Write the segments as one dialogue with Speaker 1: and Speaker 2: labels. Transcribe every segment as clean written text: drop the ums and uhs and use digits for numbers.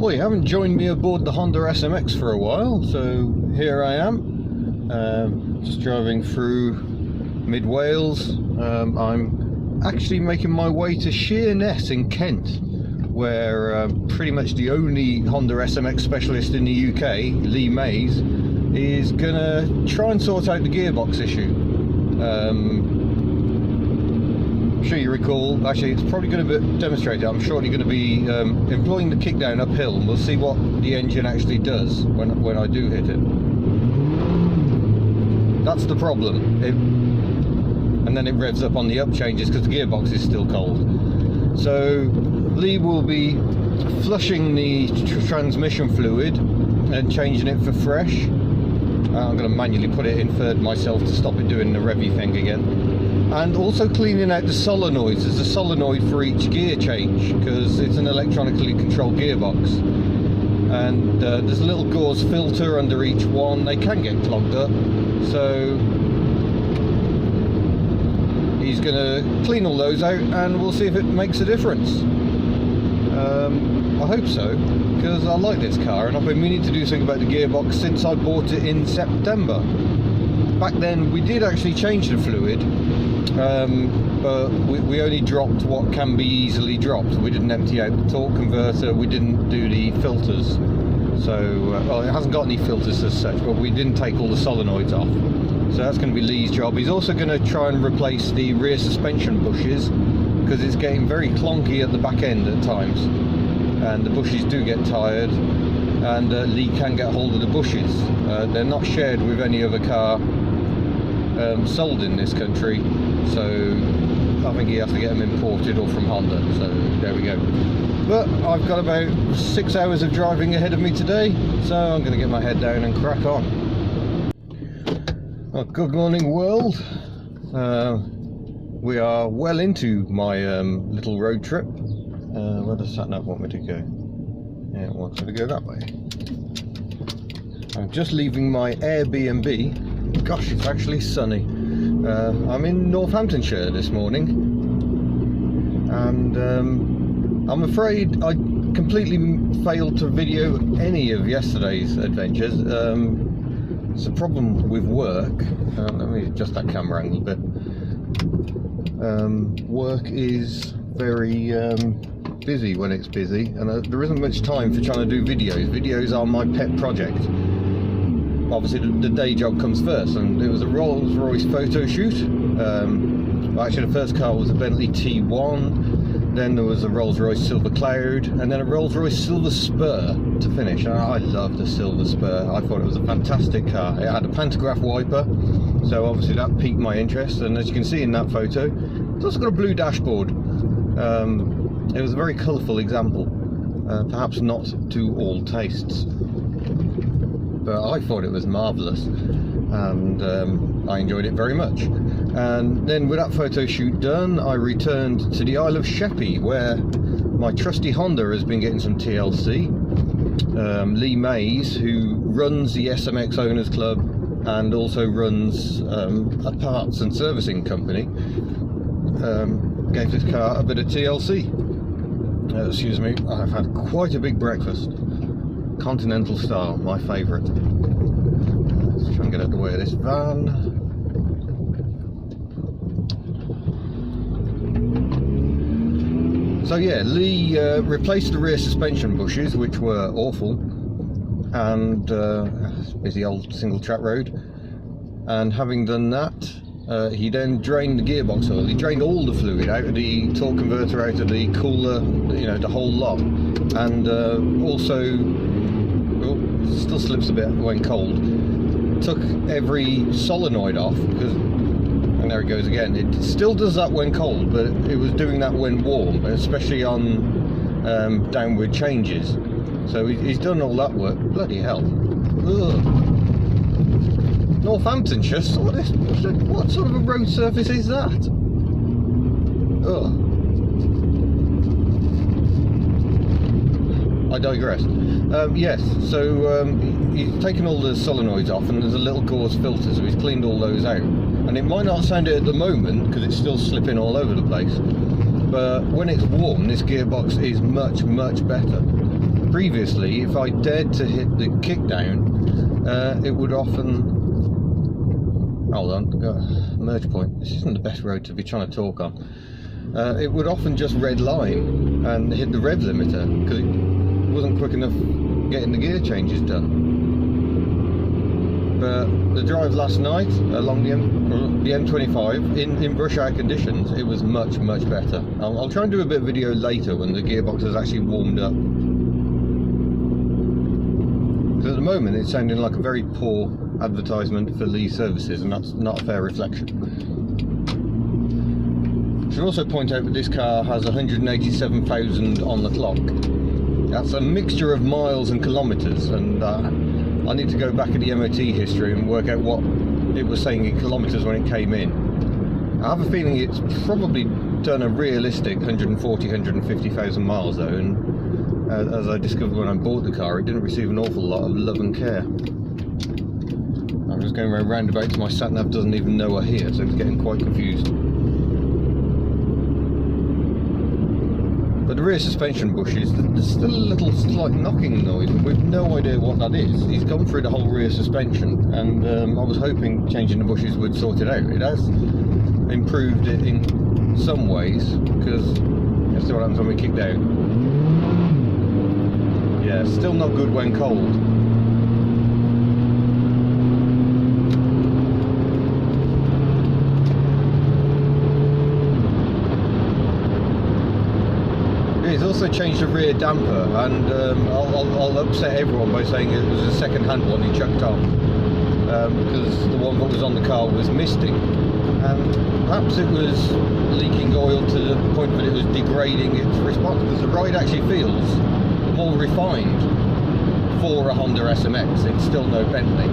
Speaker 1: Well, you haven't joined me aboard the Honda S-MX for a while, so here I am, just driving through mid-Wales. I'm actually making my way to Sheerness in Kent, where pretty much the only Honda S-MX specialist in the UK, Lee Mays, is gonna try and sort out the gearbox issue. I'm sure you recall, actually it's probably going to be demonstrated, I'm shortly going to be employing the kickdown uphill, and we'll see what the engine actually does when I do hit it. That's the problem. And then it revs up on the up changes because the gearbox is still cold. So Lee will be flushing the transmission fluid and changing it for fresh. I'm going to manually put it in third myself to stop it doing the revvy thing again. And also cleaning out the solenoids. There's a solenoid for each gear change because it's an electronically controlled gearbox. And there's a little gauze filter under each one. They can get clogged up. So he's going to clean all those out and we'll see if it makes a difference. I hope so, because I like this car and I've been meaning to do something about the gearbox since I bought it in September. Back then we did actually change the fluid, but we only dropped what can be easily dropped. We didn't empty out the torque converter, we didn't do the filters. So, well, it hasn't got any filters as such, but we didn't take all the solenoids off. So that's going to be Lee's job. He's also going to try and replace the rear suspension bushes, because it's getting very clunky at the back end at times. And the bushes do get tired, and Lee can get hold of the bushes. They're not shared with any other car sold in this country, so I think he has to get them imported or from Honda, so there we go. But I've got about 6 hours of driving ahead of me today, so I'm going to get my head down and crack on. Well, good morning world. We are well into my little road trip. Where does sat nav want me to go? Yeah, it wants me to go that way. I'm just leaving my Airbnb. Gosh, it's actually sunny. I'm in Northamptonshire this morning, and I'm afraid I completely failed to video any of yesterday's adventures. It's a problem with work. Let me adjust that camera angle a bit. Work is very busy when it's busy, and there isn't much time for trying to do videos. Videos are my pet project. Obviously the day job comes first, and it was a Rolls-Royce photo shoot. Well, actually the first car was a Bentley T1, then there was a Rolls-Royce Silver Cloud, and then a Rolls-Royce Silver Spur to finish. And I loved the Silver Spur. I thought it was a fantastic car. It had a pantograph wiper, so obviously that piqued my interest, and as you can see in that photo, it's also got a blue dashboard. It was a very colourful example, perhaps not to all tastes, but I thought it was marvellous, and I enjoyed it very much. And then with that photo shoot done, I returned to the Isle of Sheppey, where my trusty Honda has been getting some TLC. Lee Mays, who runs the S-MX Owners Club and also runs a parts and servicing company, gave this car a bit of TLC. Excuse me, I've had quite a big breakfast. Continental style, my favourite. Let's try and get out of the way of this van. So yeah, Lee replaced the rear suspension bushes, which were awful, and busy old single track road. And having done that, he then drained the gearbox oil. He drained all the fluid out of the torque converter, out of the cooler, you know, the whole lot. And also, still slips a bit when cold, took every solenoid off, because, and there it goes again. It still does that when cold, but it was doing that when warm, especially on downward changes. So he's done all that work. Bloody hell. Ugh. Northamptonshire, what sort of a road surface is that? Ugh. I digress. Yes, so he's taken all the solenoids off, and there's a little gauze filter, so he's cleaned all those out. And it might not sound it at the moment because it's still slipping all over the place, but when it's warm, this gearbox is much better. Previously, if I dared to hit the kick down, it would often... Hold on, I've got a merge point. This isn't the best road to be trying to talk on. It would often just red line and hit the rev limiter because it wasn't quick enough getting the gear changes done. But the drive last night along the M25 in rush hour conditions, it was much better. I'll try and do a bit of video later when the gearbox has actually warmed up. Because at the moment it's sounding like a very poor advertisement for Lee services, and that's not a fair reflection. I should also point out that this car has 187,000 on the clock. That's a mixture of miles and kilometres, and I need to go back at the MOT history and work out what it was saying in kilometres when it came in. I have a feeling it's probably done a realistic 140, 150,000 miles though, and as I discovered when I bought the car, it didn't receive an awful lot of love and care. I'm just going around roundabouts, my sat-nav doesn't even know we're here, so it's getting quite confused. But the rear suspension bushes, there's still a little slight knocking noise, and we've no idea what that is. He's gone through the whole rear suspension, and I was hoping changing the bushes would sort it out. It has improved it in some ways, because let's see what happens when we kick down. Yeah, still not good when cold. He's also changed the rear damper, and I'll upset everyone by saying it was a second-hand one he chucked on, because the one that was on the car was misting, and perhaps it was leaking oil to the point that it was degrading its response, because the ride actually feels more refined for a Honda S-MX. It's still no Bentley.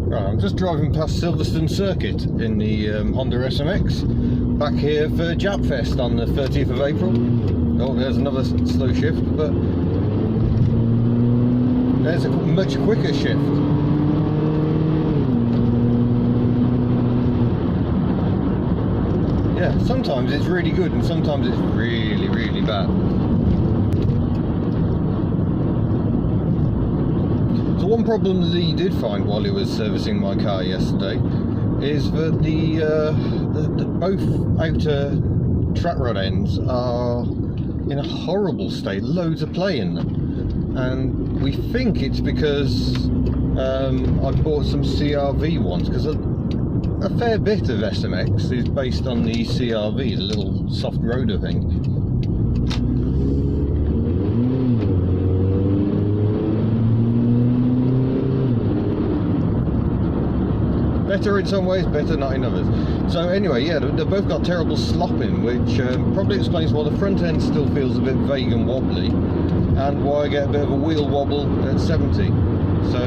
Speaker 1: Right, I'm just driving past Silverstone circuit in the Honda S-MX. Back here for Japfest on the 30th of April. Oh, there's another slow shift, but there's a much quicker shift. Yeah, sometimes it's really good and sometimes it's really bad. So one problem Lee did find while he was servicing my car yesterday is that the both outer track rod ends are in a horrible state, loads of play in them, and we think it's because I bought some CRV ones, because a fair bit of S-MX is based on the CRV, the little soft roader thing. Better in some ways, better not in others. So anyway, yeah, they've both got terrible slopping, which probably explains why the front end still feels a bit vague and wobbly, and why I get a bit of a wheel wobble at 70. So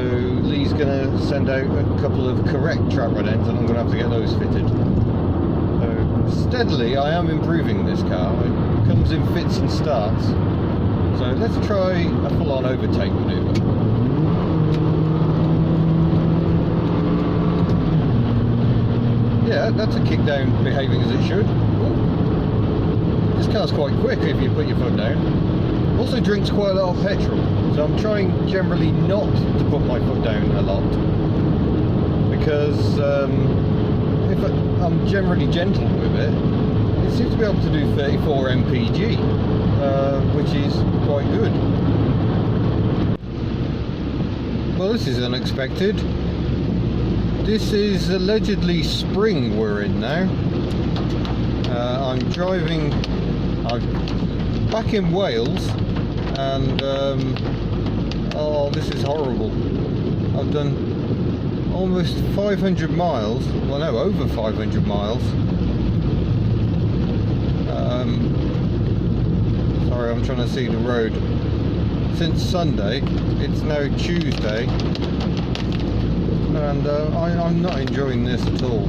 Speaker 1: Lee's going to send out a couple of correct track rod ends, and I'm going to have to get those fitted. So steadily, I am improving this car. It comes in fits and starts. So let's try a full-on overtake manoeuvre. Yeah, that's a kick down behaving as it should. Ooh. This car's quite quick if you put your foot down. Also drinks quite a lot of petrol, so I'm trying generally not to put my foot down a lot, because if I'm generally gentle with it, it seems to be able to do 34 mpg, which is quite good. Well, this is unexpected. This is allegedly spring we're in now. I'm driving back in Wales, and oh, this is horrible. I've done almost 500 miles, well no, over 500 miles. Sorry, I'm trying to see the road. Since Sunday, it's now Tuesday, and I'm not enjoying this at all.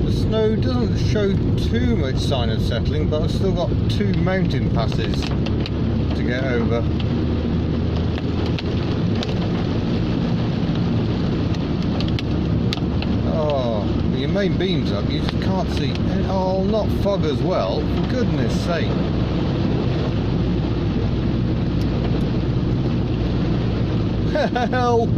Speaker 1: The snow doesn't show too much sign of settling, but I've still got 2 mountain passes to get over. main beams up, you just can't see. Oh, not fog as well, for goodness sake. Help!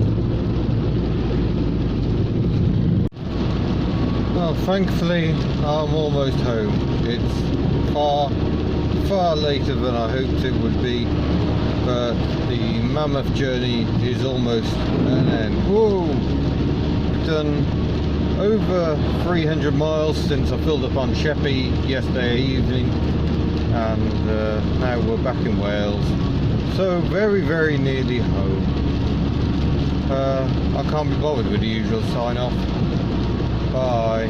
Speaker 1: Well, thankfully, I'm almost home. It's far later than I hoped it would be, but the mammoth journey is almost an end. Whoa! We've done over 300 miles since I filled up on Sheppey yesterday evening, and now we're back in Wales, so very nearly home. I can't be bothered with the usual sign off. Bye.